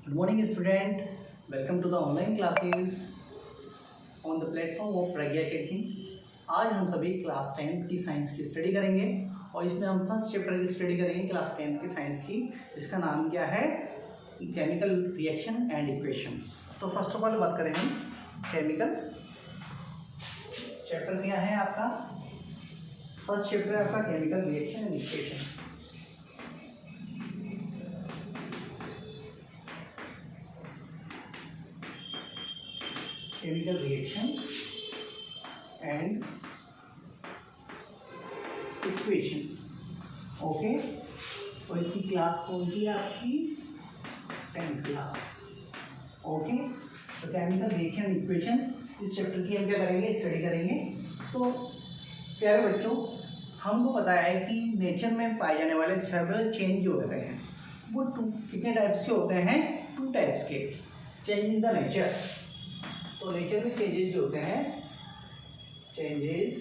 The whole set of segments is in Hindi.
Good morning student, welcome to the online classes on the platform of Pragya academy. आज हम सभी क्लास 10th की साइंस की स्टडी करेंगे और इसमें हम फर्स्ट चैप्टर की स्टडी करेंगे क्लास 10th की साइंस की, जिसका नाम क्या है केमिकल रिएक्शन एंड इक्वेशंस। तो फर्स्ट ऑफ ऑल बात करें हम केमिकल चैप्टर क्या है आपका, फर्स्ट चैप्टर है आपका chemical reaction and equation. Chemical reaction and equation. Okay, तो इसकी क्लास कौन सी है आपकी 10th क्लास। ओके, तो केमिकल रिएक्शन एंड इक्वेशन इस चैप्टर की हम क्या करेंगे, स्टडी करेंगे। तो प्यारे बच्चों, हमको पता है कि नेचर में पाए जाने वाले सेवरल चेंज जो होते हैं वो कितने टाइप्स के होते हैं, 2 टाइप्स के चेंज इन द नेचर। तो नेचर में चेंजेस जो होते हैं, changes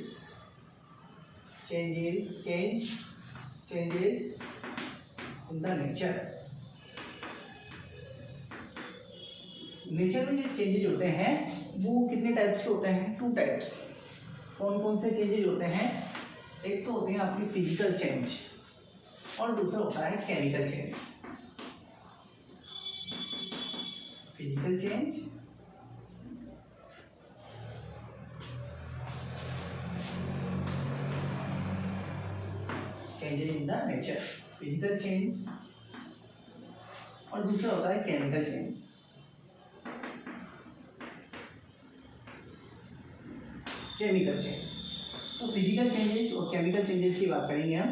in the nature. Nature में जो चेंजेस होते हैं वो कितने टाइप्स के होते हैं, 2 टाइप्स। कौन कौन से चेंजेस होते हैं, एक तो होते हैं आपकी फिजिकल चेंज और दूसरा होता है chemical change. Physical change changes in the nature, physical change, और दूसरा होता है केमिकल चेंज। केमिकल चेंज, तो फिजिकल चेंजेस और केमिकल चेंजेस की बात करेंगे हम।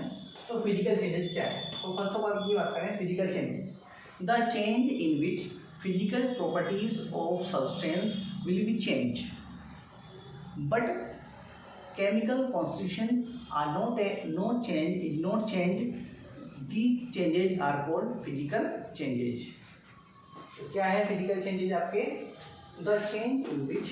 तो फिजिकल चेंजेस क्या है, तो फर्स्ट ऑफ ऑल की बात करें physical changes, the change in which physical properties of substance will be change but chemical constitution are no change is not change. These changes are called physical changes. तो क्या है फिजिकल चेंजेस आपके, the change in which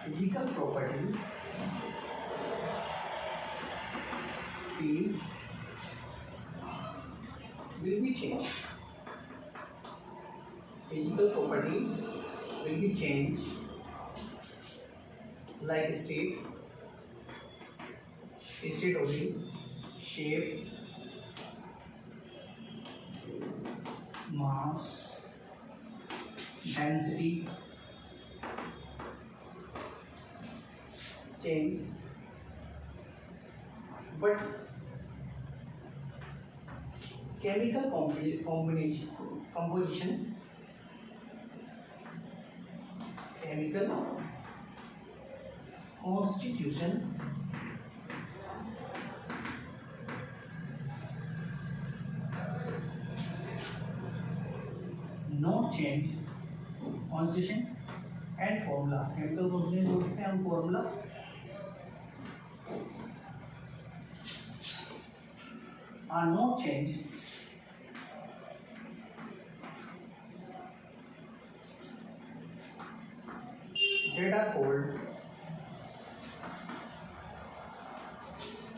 physical properties will be changed. Physical properties will be changed like state of the shape, mass, density change, but chemical composition chemical constitution not change, constitution and formula। chemical constitution बोलते हैं हम, formula are not change that are called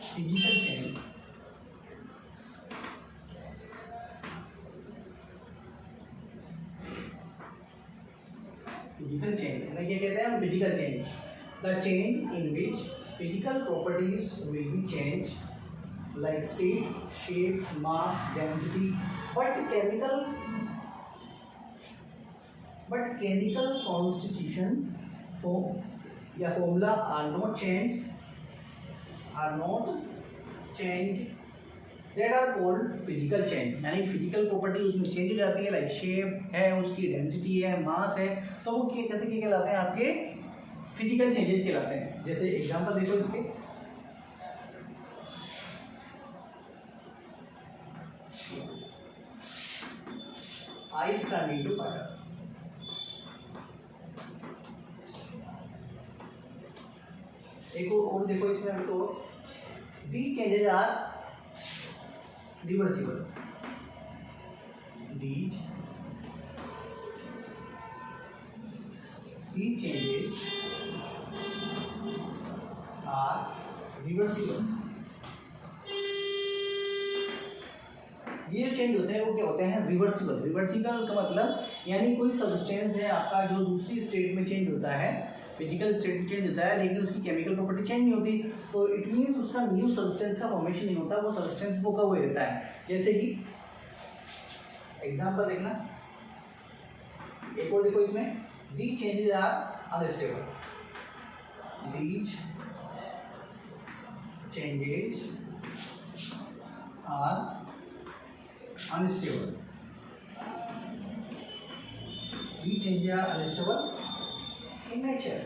physical change। Physical change मतलब ये कहते हैं physical change, the change in which physical properties will be change like state, shape, mass, density, but chemical constitution या formula are not changed that are called physical change। यानी फिजिकल प्रॉपर्टी उसमें चेंज हो जाती है, लाइक शेप है उसकी, डेंसिटी है, मास है, तो वो कैसे क्या कहलाते हैं, आपके फिजिकल चेंजेस कहलाते हैं। जैसे एग्जांपल देखो इसके, ice turned into butter। एक और देखो इसमें, तो these changes are reversible। these the changes are reversible। ये चेंज होते हैं वो क्या होते हैं, रिवर्सिबल। रिवर्सिबल का मतलब यानी कोई सब्सटेंस है आपका जो दूसरी स्टेट में चेंज होता है, फिजिकल स्टेट में चेंज होता है, लेकिन उसकी केमिकल प्रॉपर्टी चेंज नहीं होती, तो इट मीन्स उसका न्यू सब्सटेंस का फॉर्मेशन नहीं होता, वो सब्सटेंस वो का वो रहता है। जैसे कि एग्जांपल देखना, एक और देखो इसमें, the changes are unstable, these changes are unstable, the changes are unstable in nature.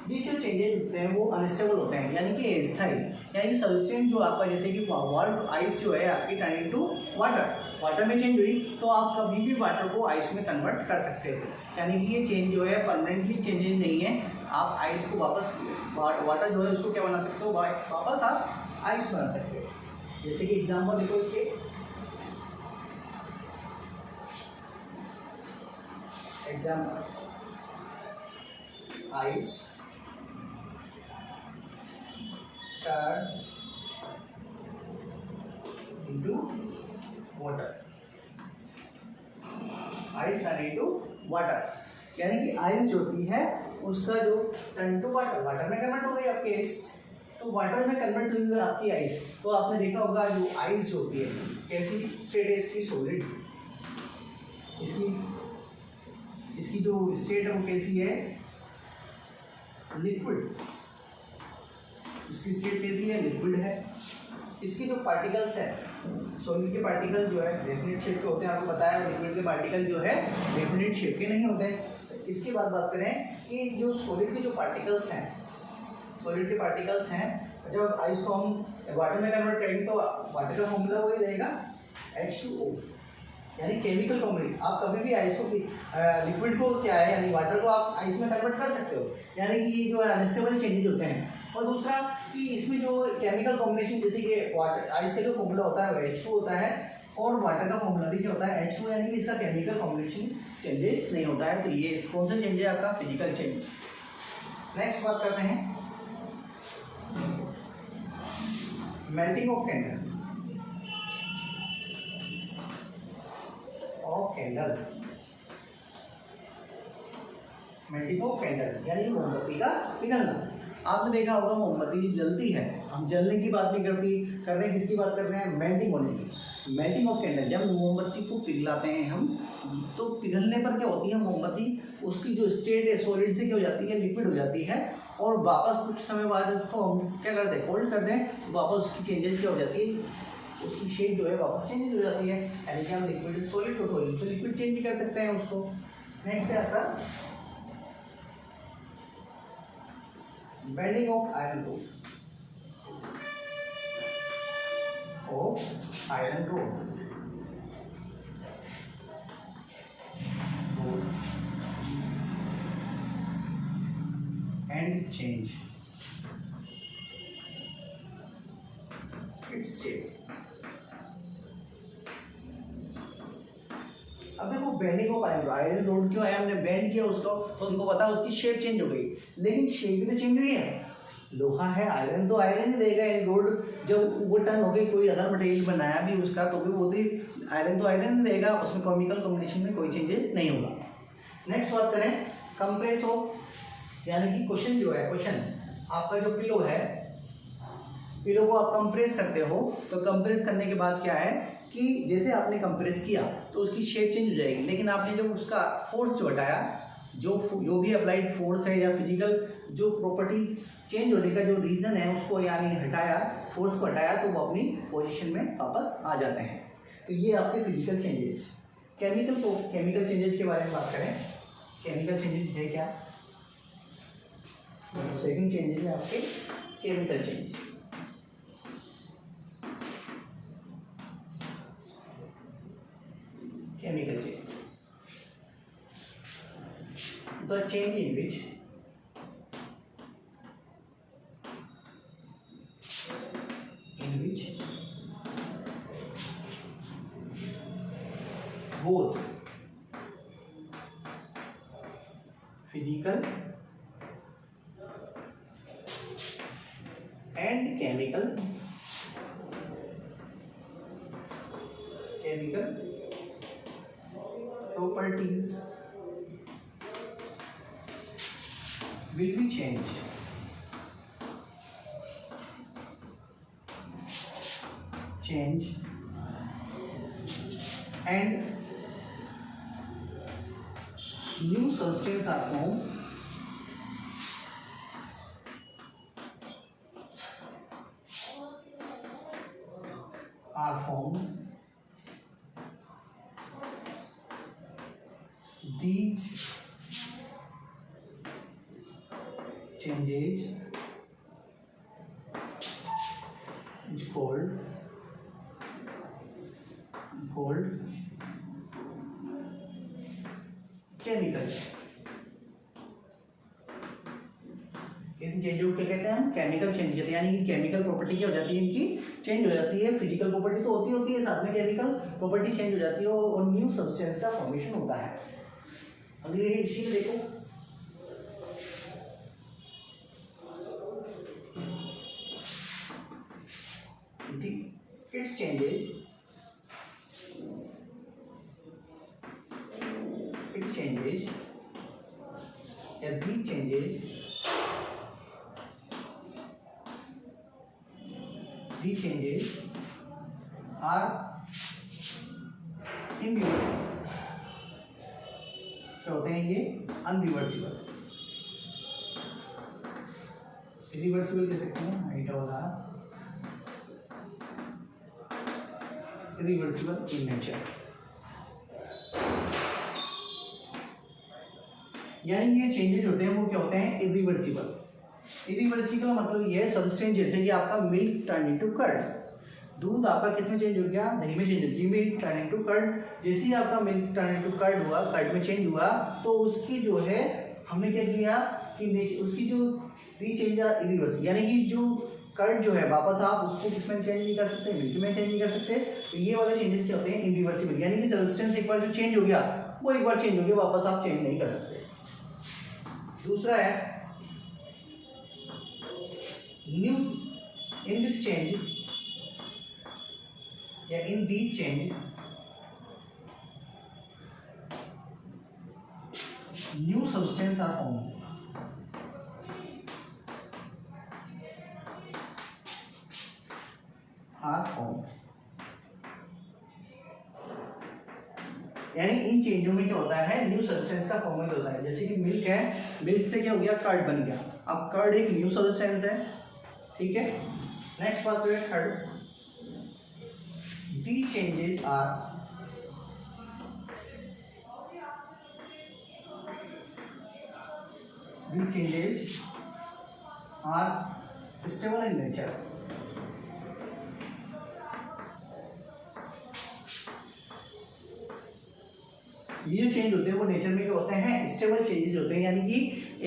ये जो चेंजेस होते हैं वो अनस्टेबल होते हैं, यानी कि अस्थायी, यानी कि सब्सटेंस जो आपका जैसे कि वाटर आइस जो है आपकी टर्न इनटू वाटर, वाटर में चेंज हुई तो आप कभी भी वाटर को आइस में कन्वर्ट कर सकते हो, यानी कि ये चेंज जो है परमानेंटली चेंजेस नहीं है। आप आइस को वापस वाटर जो है उसको क्या बना सकते हो, वापस आप आइस बना सकते हो। जैसे कि एग्जांपल देखो इसके, example ice turn into water, ice turn into water, यानी कि आइस जो होती है उसका जो टर्न टू वाटर, वाटर में कन्वर्ट हो गई आपकी आइस, तो वाटर में कन्वर्ट हुई है आपकी आइस। तो आपने देखा होगा जो आइस जो होती है कैसी स्टेट है इसकी, सॉलिड, इसकी जो स्टेट है वो कैसी है, लिक्विड, इसकी स्टेट कैसी है, लिक्विड है। इसकी जो पार्टिकल्स है, सॉलिड के पार्टिकल्स जो है डेफिनेट शेप के होते हैं, आपको पता है, लिक्विड के पार्टिकल जो है डेफिनेट शेप के नहीं होते हैं। इसके बाद बात करें कि जो सॉलिड के जो पार्टिकल्स हैं, सॉलिड के पार्टिकल्स हैं, जब आइस को हम वाटर में कन्वर्ट करेंगे तो वाटर का फॉर्मूला वही रहेगा H2O, यानी केमिकल कॉम्बिनेशन। आप कभी भी आइस को लिक्विड को क्या है यानी वाटर को आप आइस में कन्वर्ट कर सकते हो, यानी कि ये जो अनस्टेबल चेंजेज होते हैं। और दूसरा कि इसमें जो केमिकल कॉम्बिनेशन, जैसे कि वाटर आइस का जो फॉर्मूला होता है वो H2 होता है, और वाटर का फॉर्मूला भी क्या होता है H2, यानी कि इसका केमिकल कॉम्बिनेशन चेंजेस नहीं होता है। तो ये कौन सा चेंज है आपका, फिजिकल चेंज। नेक्स्ट बात करते हैं melting of candle, melting of candle यानी मोमबत्ती का पिघलना। आपने देखा होगा मोमबत्ती जलती है, हम जलने की बात नहीं कर रहे हैं, किसकी बात कर रहे हैं, मेल्टिंग होने की। मेल्टिंग ऑफ कैंडल, जब मोमबत्ती को पिघलाते हैं हम, तो पिघलने पर क्या होती है मोमबत्ती, उसकी जो स्टेट है सॉलिड से क्या हो जाती है, लिक्विड हो जाती है, और वापस कुछ समय बाद उसको हम क्या करते हैं, कोल्ड कर दें, तो वापस उसकी चेंजेस क्या हो जाती है, उसकी शेप जो है वापस चेंज हो जाती है, यानी कि हम लिक्विड सॉलिड को सॉलिड तो लिक्विड चेंज भी कर सकते हैं उसको। नेक्स्ट है आपका bending of iron rod, and change its shape. अब देखो बेंडिंग ऑफ आयरन रोड क्यों है, हमने बेंड किया उसको तो उनको पता उसकी शेप चेंज हो गई, लेकिन शेप भी तो चेंज हुई है, लोहा है, आयरन तो आयरन ही रहेगा। रोड जब वो टर्न हो गई, कोई अदर मटेरियल बनाया भी उसका तो भी वो तो आयरन तो आयरन रहेगा, उसमें केमिकल कॉम्बिनेशन में कोई चेंजेस नहीं होगा। नेक्स्ट बात करें कंप्रेस ऑफ, यानी कि क्वेश्चन जो है, क्वेश्चन आपका जो पिलो है, पिलो को आप कंप्रेस करते हो, तो कंप्रेस करने के बाद क्या है कि जैसे आपने कंप्रेस किया तो उसकी शेप चेंज हो जाएगी, लेकिन आपने जब उसका फोर्स जो हटाया, जो भी अप्लाइड फोर्स है या फिजिकल जो प्रॉपर्टी चेंज होने का जो रीज़न है उसको यानी हटाया, फोर्स को हटाया, तो वो अपनी पोजीशन में वापस आ जाते हैं। तो ये आपके फिजिकल चेंजेस। केमिकल चेंजेस के बारे में बात करें, केमिकल चेंजेस है क्या, सेकंड चेंजेस है आपके chemical changes. Chemical change, the change in which both physical and chemical properties will be changed and new substances are formed these changes is called chemical. इन चेंजों को क्या कहते हैं हम? केमिकल चेंज कहते हैं। यानी कि केमिकल प्रॉपर्टी क्या हो जाती है, इनकी चेंज हो जाती है। फिजिकल प्रॉपर्टी तो होती है, साथ में केमिकल प्रॉपर्टी चेंज हो जाती है और न्यू सब्सटेंस का फॉर्मेशन होता है। अगले इसी में देखो, its changes या these changes are irreversible। क्या होते हैं ये? अनरिवर्सिबल। रिवर्सिबल कह सकते हैं, हाइट होगा रिवर्सिबल इन नेचर। यानी ये चेंजेस होते हैं वो क्या होते हैं? इरिवर्सिबल। इरिवर्सिबल मतलब ये सब्सटेंस, जैसे कि आपका मिल्क टर्न इनटू कर्ड, दूध आपका किस में चेंज हो गया? दही में चेंज हो गया। मिल्क टर्न इनटू कर्ड, जैसे ही आपका मिल्क टर्न इनटू कर्ड हुआ, कर्ड में चेंज हुआ, तो उसकी जो है हमने क्या किया कि उसकी जो रीचेंज इरिवर्सिबल, यानी कि जो कर्ड जो है वापस आप उसको किसमें चेंज नहीं कर सकते? मिल्क में चेंज नहीं कर सकते। तो ये वाले चेंजेस क्या होते हैं? इरिवर्सिबल। यानी कि सब्सटेंस एक बार जो चेंज हो गया वो एक बार चेंज हो गया, वापस आप चेंज नहीं कर सकते। दूसरा है न्यू इन दिस चेंज या in the change new substance are form. यानी इन चेंजों में क्या होता है? न्यू सब्सटेंस का फॉर्मेट होता है। जैसे कि मिल्क है, मिल्क से क्या हो गया? कर्ड बन गया। अब कर्ड एक न्यू सब्सटेंस है, ठीक है। नेक्स्ट बात है third, the changes are stable in nature. ये जो चेंज होते हैं वो नेचर में क्या होते हैं? स्टेबल चेंजेस होते हैं। यानी कि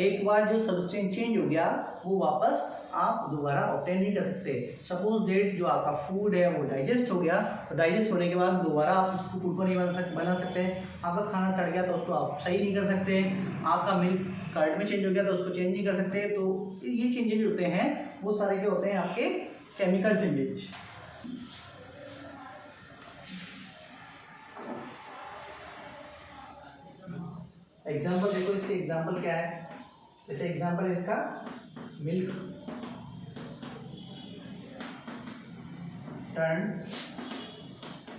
एक बार जो सब्सटेंस चेंज हो गया वो वापस आप दोबारा ऑब्टेन नहीं कर सकते। सपोज दैट जो आपका फूड है वो डाइजेस्ट हो गया, तो डाइजेस्ट होने के बाद दोबारा आप उसको फूड को नहीं बना सकते। आपका खाना सड़ गया तो उसको आप सही नहीं कर सकते। आपका मिल्क कर्ड में चेंज हो गया तो उसको चेंज नहीं कर सकते। तो ये चेंजेज होते हैं वो सारे क्या होते हैं? आपके केमिकल चेंजेज। एग्जाम्पल देखो, इसके एग्जाम्पल क्या है? जैसे एग्जाम्पल है इसका milk turn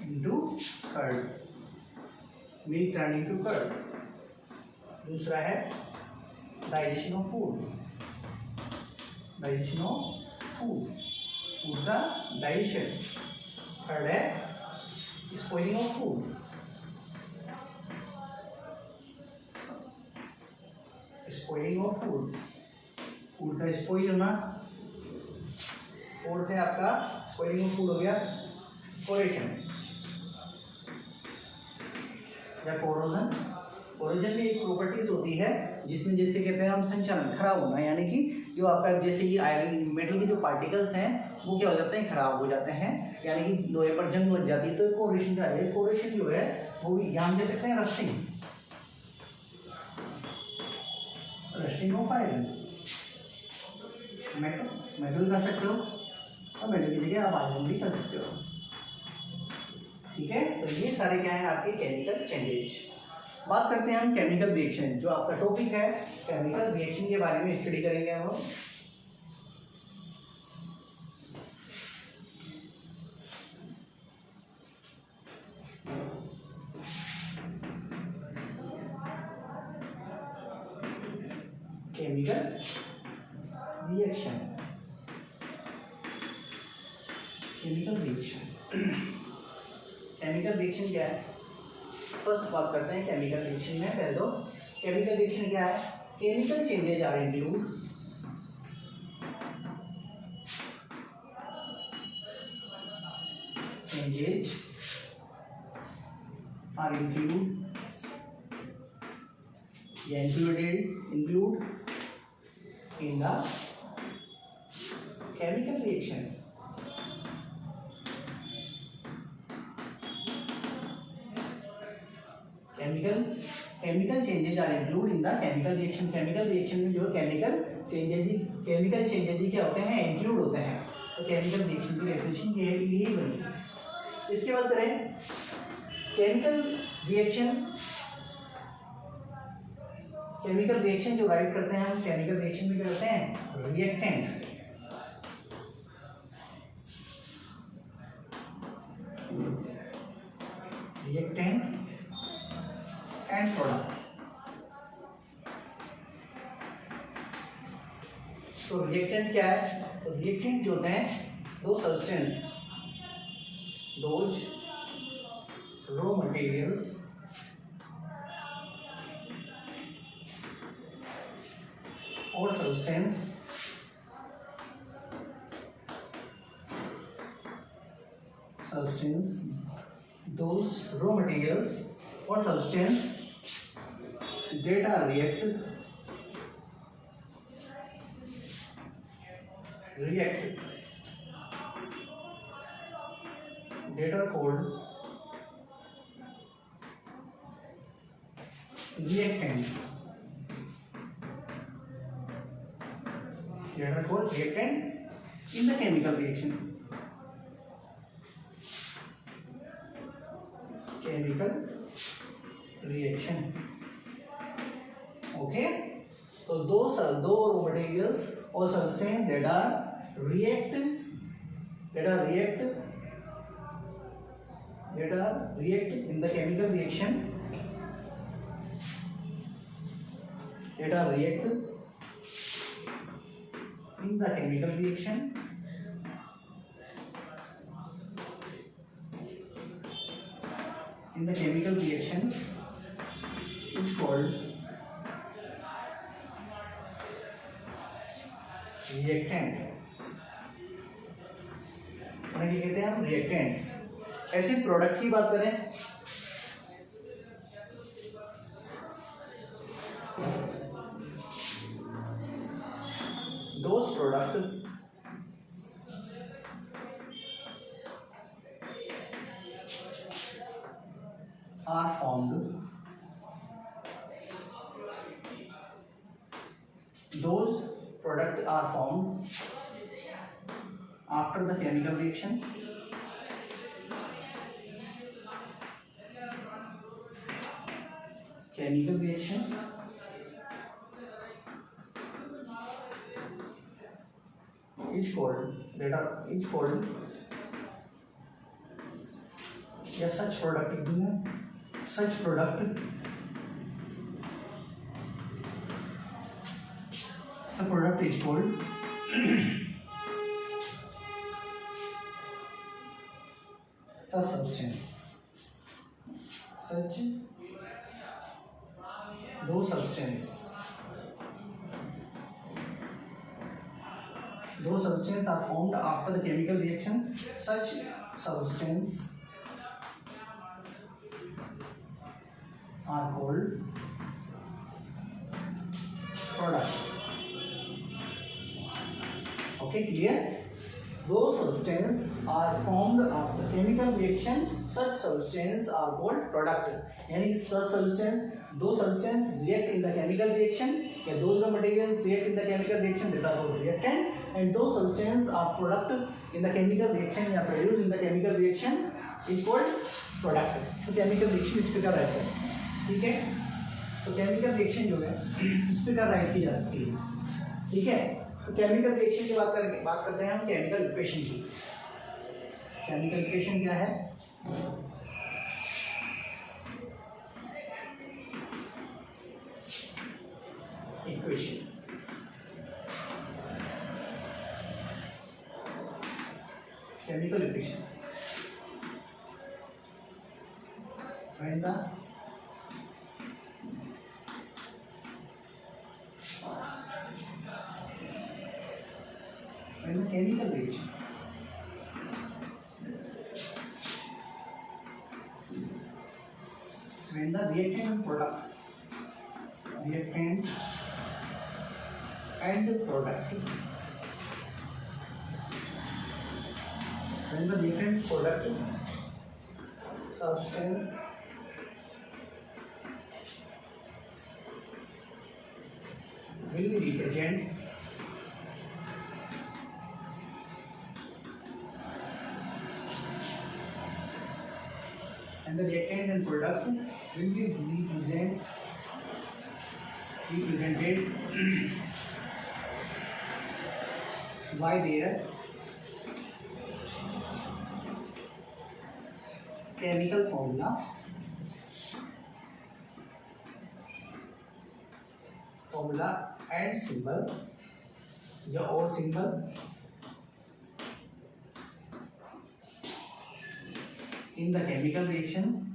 into curd, milk turn into curd. दूसरा है डाइजेशन ऑफ फूड, फूड का डाइजेशन। थर्ड है स्पॉइलिंग ऑफ फूड, फूड का स्पॉइल होना। फोर्थ है आपका स्पॉइलिंग ऑफ फूड हो गया कोरेशन या कोरोजन। कोरोजन भी एक प्रॉपर्टीज होती है जिसमें जैसे कहते हैं हम संचलन, खराब होना। यानी कि जो आपका जैसे ये आयरन मेटल के जो पार्टिकल्स हैं वो क्या हो जाते हैं? खराब हो जाते हैं। यानी कि लोहे पर जंग लग जाती है तो कोरेशन का है। कोरेशन जो है वो भी यहाँ दे सकते हैं रस्टिंग। एस्टिनोफाइल, मेटल कर सकते हो और मेटल की जगह आप आयरन भी कर सकते हो। ठीक है, तो ये सारे क्या है आपके केमिकल चेंजेज। बात करते हैं हम केमिकल रिएक्शन, जो आपका टॉपिक है केमिकल रिएक्शन के बारे में स्टडी करेंगे हम। Chemical reaction, chemical reaction chemical reaction क्या है? फर्स्ट बात करते हैं केमिकल रिएक्शन में। पहले तो केमिकल रिएक्शन क्या है? Chemical changes are include changes are include in the chemical reaction. Chemical changes are included in the chemical reaction. Chemical reaction में जो chemical changes क्या होते हैं? इंक्लूड होते हैं। तो केमिकल रिएक्शन की डेफिनेशन यही बनी है। इसके बाद करें केमिकल रिएक्शन जो राइट करते हैं हम केमिकल रिएक्शन में क्या करते हैं? Reactant, and product. तो रिएक्टेंट क्या है? तो रिएक्टेंट जो होते हैं दो सब्सटेंस, दोज रॉ मटेरियल्स और substance those raw materials or substance that are react that are called reactant, in the chemical reaction. Okay, so those are दो raw materials or substance that are react in the chemical reaction, in the chemical reaction which called reactant. उन्हें क्या कहते हैं हम? रिएक्टेंट। ऐसे प्रोडक्ट की बात करें those product are formed after the chemical reaction each called या such product the product is called the substance. Those substances are formed after the chemical reaction. Such substance are called product. Okay, clear? Those substances are formed after chemical reaction. Such substances are called product. यानी such substance, दो substance react in the chemical reaction Yeah, those raw materials react in the chemical reaction that are called reactant, and those substances are product in the chemical reaction या produce in the chemical reaction is called product. तो chemical reaction इस प्रकार रहता है, ठीक है। तो chemical reaction जो है इस प्रकार राइट की जा सकती है, ठीक है। तो chemical reaction की बात करते हैं हम chemical equation की। chemical equation क्या है? Equation chemical equation when the chemical reaction when the reactant and product when the reactant product substance will be represented and the reactant and product will be represented by their chemical formula and symbol या और symbol in the chemical reaction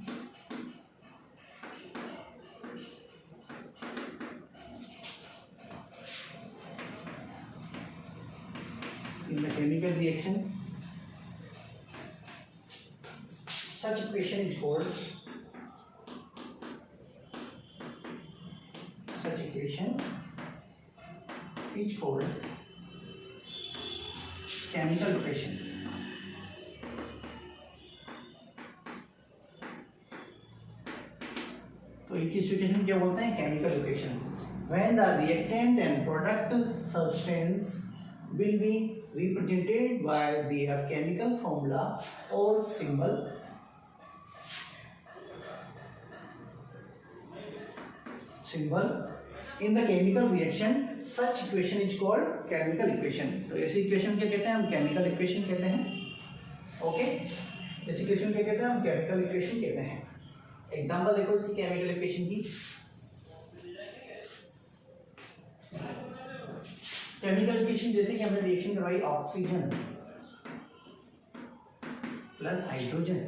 such equation is called chemical equation. तो इस इक्वेशन क्या बोलते हैं? Chemical equation. When the reactant and product substance will be represented by their chemical formula or symbol in the chemical reaction, such equation is called chemical equation. तो ऐसी इक्वेशन क्या कहते हैं? हम केमिकल इक्वेशन कहते हैं, ओके। ऐसी इक्वेशन क्या कहते हैं? हम केमिकल इक्वेशन कहते हैं। एग्जांपल देखो इसकी केमिकल इक्वेशन की। केमिकल इक्वेशन जैसे कि हमने रिएक्शन करवाई ऑक्सीजन प्लस हाइड्रोजन,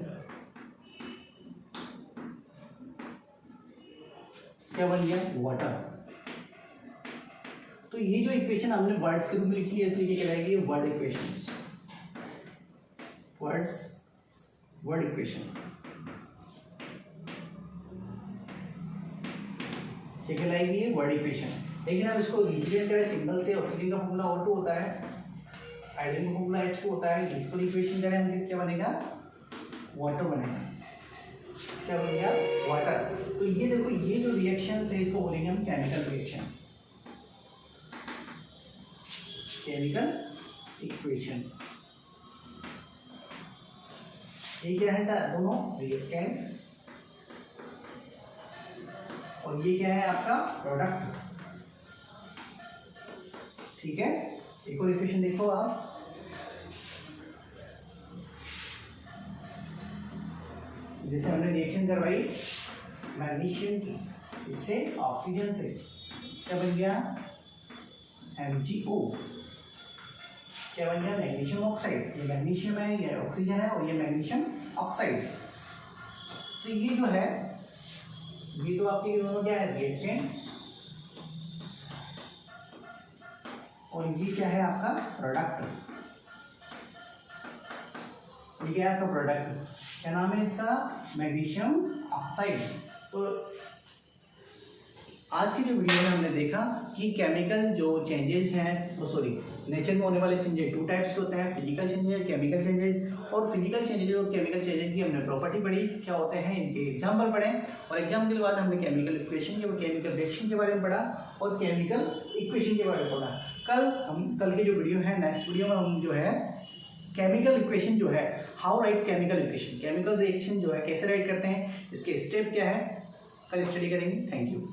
क्या बन गया? वाटर। तो ये जो इक्वेशन हमने वर्ड्स के रूप में लिखी है इसलिए क्या कहलाएगी? वर्ड इक्वेशंस, वर्ड इक्वेशन क्या कहलाएगी? ये वर्ड इक्वेशन। लेकिन हम इसको रिप्रेजेंट करें सिंबल से, ऑक्सीजन का फॉर्मूला O2 होता है, हाइड्रोजन का फॉर्मूला H2 होता है, इसको रिप्रेजेंट करें हम क्या बनेगा? वाटर बनेगा। क्या बन गया? वाटर। तो ये देखो ये जो रिएक्शन है इसको बोलेंगे हम केमिकल रिएक्शन, केमिकल इक्वेशन। ये क्या है सर? दोनों रिएक्टेंट और ये क्या है आपका? प्रोडक्ट, ठीक है। एक और इक्वेशन देखो आप, जैसे हमने रिएक्शन करवाई मैग्नीशियम की, इससे ऑक्सीजन से क्या बन गया? MgO। क्या बन गया? Magnesium oxide. ये मैग्नीशियम है, ये ऑक्सीजन है और ये मैग्नीशियम ऑक्साइड। तो ये जो है ये तो आपके दोनों क्या है? रिएक्टेंट और ये क्या है आपका? प्रोडक्ट। ये क्या है आपका? प्रोडक्ट। क्या नाम है इसका? Magnesium oxide. तो आज की जो वीडियो में हमने देखा कि केमिकल जो चेंजेस हैं, सॉरी, नेचर में होने वाले चेंजेस टू टाइप्स के होते हैं, फिजिकल चेंजेस, केमिकल चेंजेस। और फिजिकल चेंजेस और केमिकल चेंजेस की हमने प्रॉपर्टी पढ़ी, क्या होते हैं, इनके एग्जाम्पल पढ़े। और एग्जाम्पल के बाद हमने केमिकल इक्वेशन के, केमिकल रिएक्शन के बारे में पढ़ा और केमिकल इक्वेशन के बारे में पढ़ा। कल की जो वीडियो है, नेक्स्ट वीडियो में हम जो है केमिकल इक्वेशन जो है, how right chemical equation, chemical reaction जो है कैसे राइट करते हैं, इसके स्टेप क्या है, कल स्टडी करेंगे। Thank you.